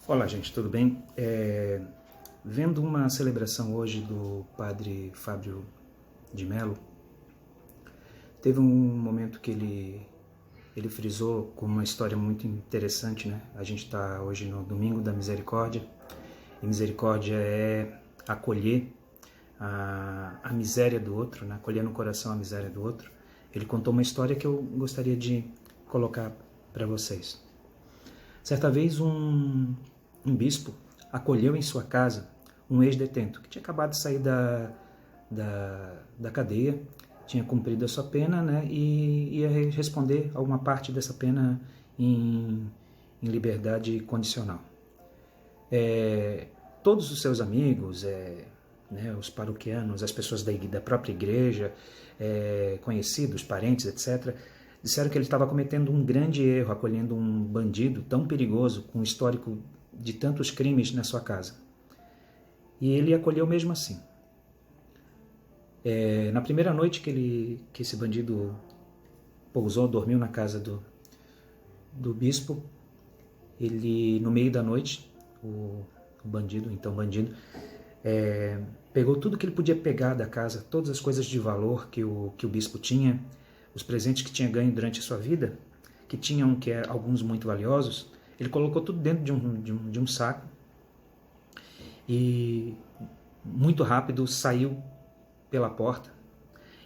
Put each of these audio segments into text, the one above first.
Olá, gente, tudo bem? Vendo uma celebração hoje do padre Fábio de Mello, teve um momento que ele frisou com uma história muito interessante, né? A gente está hoje no Domingo da Misericórdia, e misericórdia é acolher a miséria do outro, né? Acolher no coração a miséria do outro. Ele contou uma história que eu gostaria de colocar para vocês. Certa vez um bispo acolheu em sua casa um ex-detento que tinha acabado de sair da cadeia, tinha cumprido a sua pena, né, e ia responder alguma parte dessa pena em liberdade condicional. Todos os seus amigos, né, os paroquianos, as pessoas da própria igreja, conhecidos, parentes, etc., disseram que ele estava cometendo um grande erro acolhendo um bandido tão perigoso, com um histórico de tantos crimes na sua casa. E ele acolheu mesmo assim. Na primeira noite que esse bandido pousou, dormiu na casa do bispo, ele, no meio da noite, o bandido, pegou tudo que ele podia pegar da casa, todas as coisas de valor que o bispo tinha, os presentes que tinha ganho durante a sua vida, que tinham alguns muito valiosos, ele colocou tudo dentro de um saco e muito rápido saiu pela porta.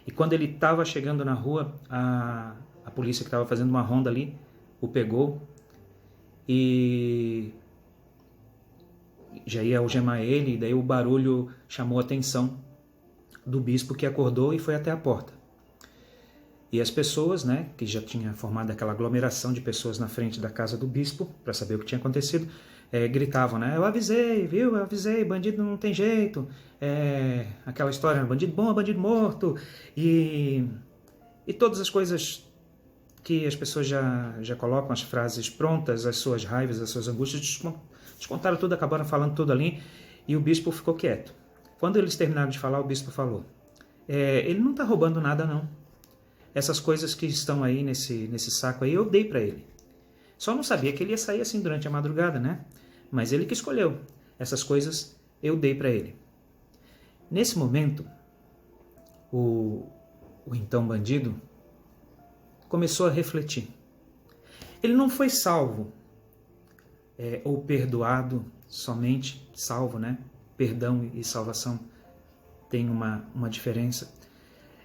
E quando ele estava chegando na rua, a polícia que estava fazendo uma ronda ali o pegou e já ia algemar ele, e daí o barulho chamou a atenção do bispo, que acordou e foi até a porta. E as pessoas, né, que já tinha formado aquela aglomeração de pessoas na frente da casa do bispo, para saber o que tinha acontecido, gritavam, né, eu avisei, viu, eu avisei, bandido não tem jeito, aquela história, bandido bom é bandido morto, e todas as coisas que as pessoas já colocam, as frases prontas, as suas raivas, as suas angústias, descontaram tudo, acabaram falando tudo ali, e o bispo ficou quieto. Quando eles terminaram de falar, o bispo falou, ele não está roubando nada não. Essas coisas que estão aí nesse saco aí, eu dei para ele. Só não sabia que ele ia sair assim durante a madrugada, né? Mas ele que escolheu. Essas coisas eu dei para ele. Nesse momento, o então bandido começou a refletir. Ele não foi salvo ou perdoado somente, salvo, né? Perdão e salvação tem uma diferença.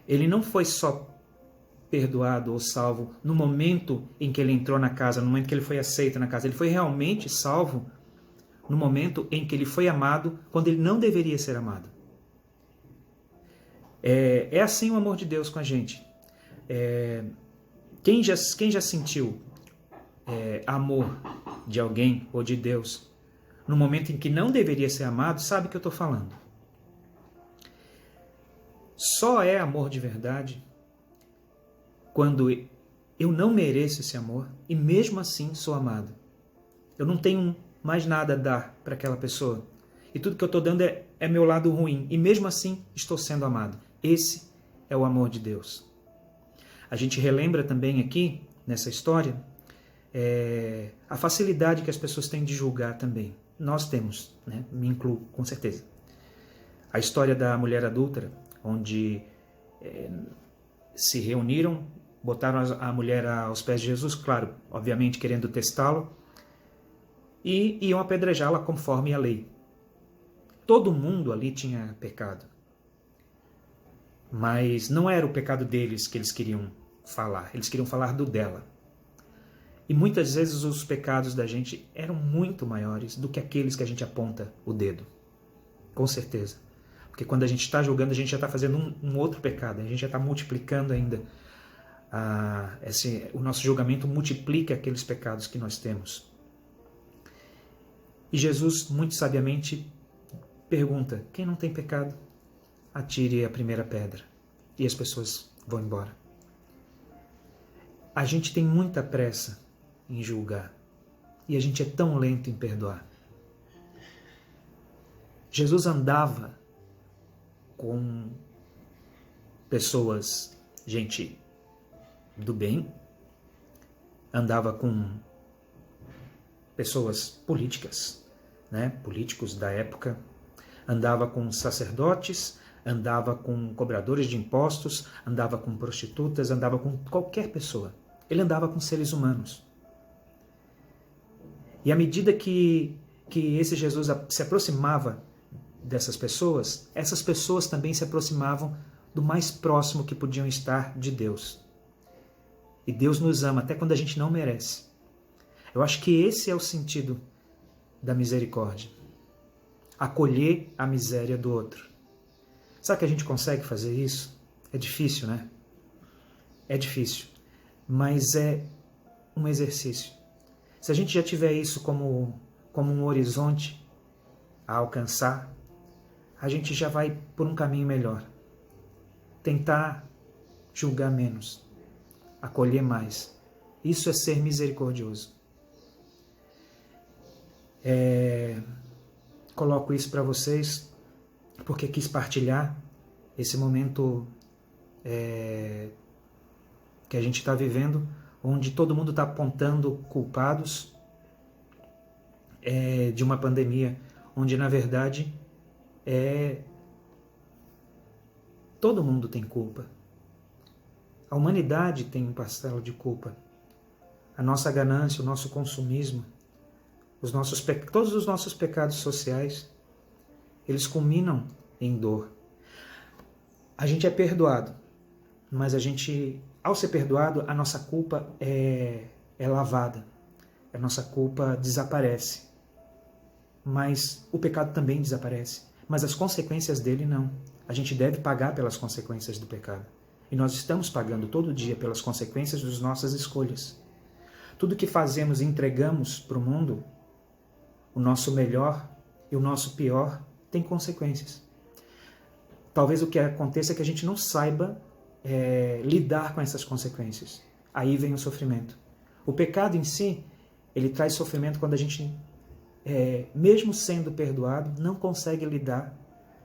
Ele não foi só perdoado ou salvo no momento em que ele entrou na casa, no momento que ele foi aceito na casa. Ele foi realmente salvo no momento em que ele foi amado, quando ele não deveria ser amado. É assim o amor de Deus com a gente. Quem já sentiu amor de alguém ou de Deus no momento em que não deveria ser amado, sabe o que eu estou falando. Só é amor de verdade quando eu não mereço esse amor e mesmo assim sou amado. Eu não tenho mais nada a dar para aquela pessoa. E tudo que eu estou dando é meu lado ruim. E mesmo assim estou sendo amado. Esse é o amor de Deus. A gente relembra também aqui, nessa história, a facilidade que as pessoas têm de julgar também. Nós temos, né? Me incluo, com certeza. A história da mulher adúltera, onde se reuniram, botaram a mulher aos pés de Jesus, claro, obviamente querendo testá-lo, e iam apedrejá-la conforme a lei. Todo mundo ali tinha pecado. Mas não era o pecado deles que eles queriam falar, eles queriam falar do dela. E muitas vezes os pecados da gente eram muito maiores do que aqueles que a gente aponta o dedo. Com certeza. Porque quando a gente está julgando, a gente já está fazendo um outro pecado, a gente já está multiplicando ainda. O nosso julgamento multiplica aqueles pecados que nós temos. E Jesus, muito sabiamente, pergunta, quem não tem pecado, atire a primeira pedra. E as pessoas vão embora. A gente tem muita pressa em julgar. E a gente é tão lento em perdoar. Jesus andava com pessoas, gente do bem, andava com pessoas políticas, né, políticos da época, andava com sacerdotes, andava com cobradores de impostos, andava com prostitutas, andava com qualquer pessoa. Ele andava com seres humanos. E à medida que esse Jesus se aproximava dessas pessoas, essas pessoas também se aproximavam do mais próximo que podiam estar de Deus. E Deus nos ama até quando a gente não merece. Eu acho que esse é o sentido da misericórdia. Acolher a miséria do outro. Será que a gente consegue fazer isso? É difícil, né? É difícil. Mas é um exercício. Se a gente já tiver isso como um horizonte a alcançar, a gente já vai por um caminho melhor. Tentar julgar menos, acolher mais. Isso é ser misericordioso. Coloco isso para vocês porque quis partilhar esse momento que a gente está vivendo, onde todo mundo está apontando culpados de uma pandemia, onde na verdade todo mundo tem culpa. A humanidade tem um parcela de culpa. A nossa ganância, o nosso consumismo, todos os nossos pecados sociais, eles culminam em dor. A gente é perdoado, mas ao ser perdoado, a nossa culpa é lavada. A nossa culpa desaparece. Mas o pecado também desaparece. Mas as consequências dele não. A gente deve pagar pelas consequências do pecado. E nós estamos pagando todo dia pelas consequências das nossas escolhas. Tudo que fazemos e entregamos para o mundo, o nosso melhor e o nosso pior, tem consequências. Talvez o que aconteça é que a gente não saiba lidar com essas consequências. Aí vem o sofrimento. O pecado em si, ele traz sofrimento quando a gente, mesmo sendo perdoado, não consegue lidar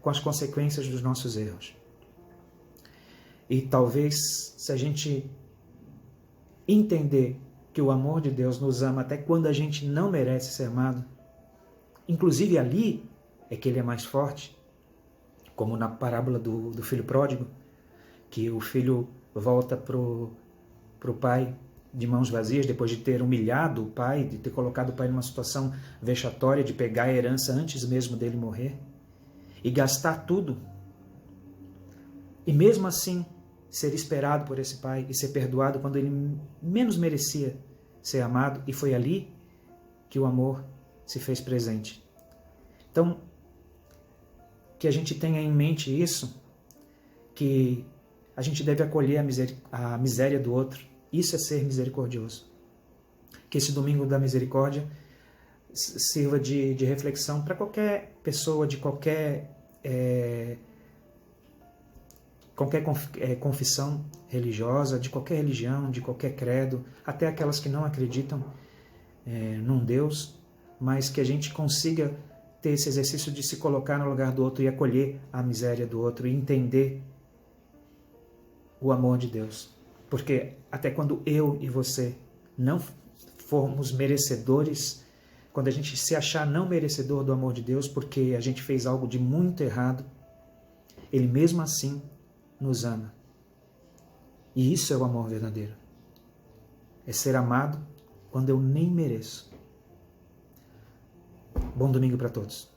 com as consequências dos nossos erros. E talvez, se a gente entender que o amor de Deus nos ama até quando a gente não merece ser amado, inclusive ali é que ele é mais forte, como na parábola do filho pródigo, que o filho volta pro pai de mãos vazias, depois de ter humilhado o pai, de ter colocado o pai numa situação vexatória, de pegar a herança antes mesmo dele morrer, e gastar tudo, e mesmo assim ser esperado por esse pai e ser perdoado quando ele menos merecia ser amado, e foi ali que o amor se fez presente. Então, que a gente tenha em mente isso, que a gente deve acolher a miséria do outro. Isso é ser misericordioso. Que esse domingo da misericórdia sirva de reflexão para qualquer pessoa, de qualquer confissão religiosa, de qualquer religião, de qualquer credo, até aquelas que não acreditam num Deus, mas que a gente consiga ter esse exercício de se colocar no lugar do outro e acolher a miséria do outro e entender o amor de Deus. Porque até quando eu e você não formos merecedores, quando a gente se achar não merecedor do amor de Deus, porque a gente fez algo de muito errado, Ele mesmo assim nos ama. E isso é o amor verdadeiro. É ser amado quando eu nem mereço. Bom domingo para todos.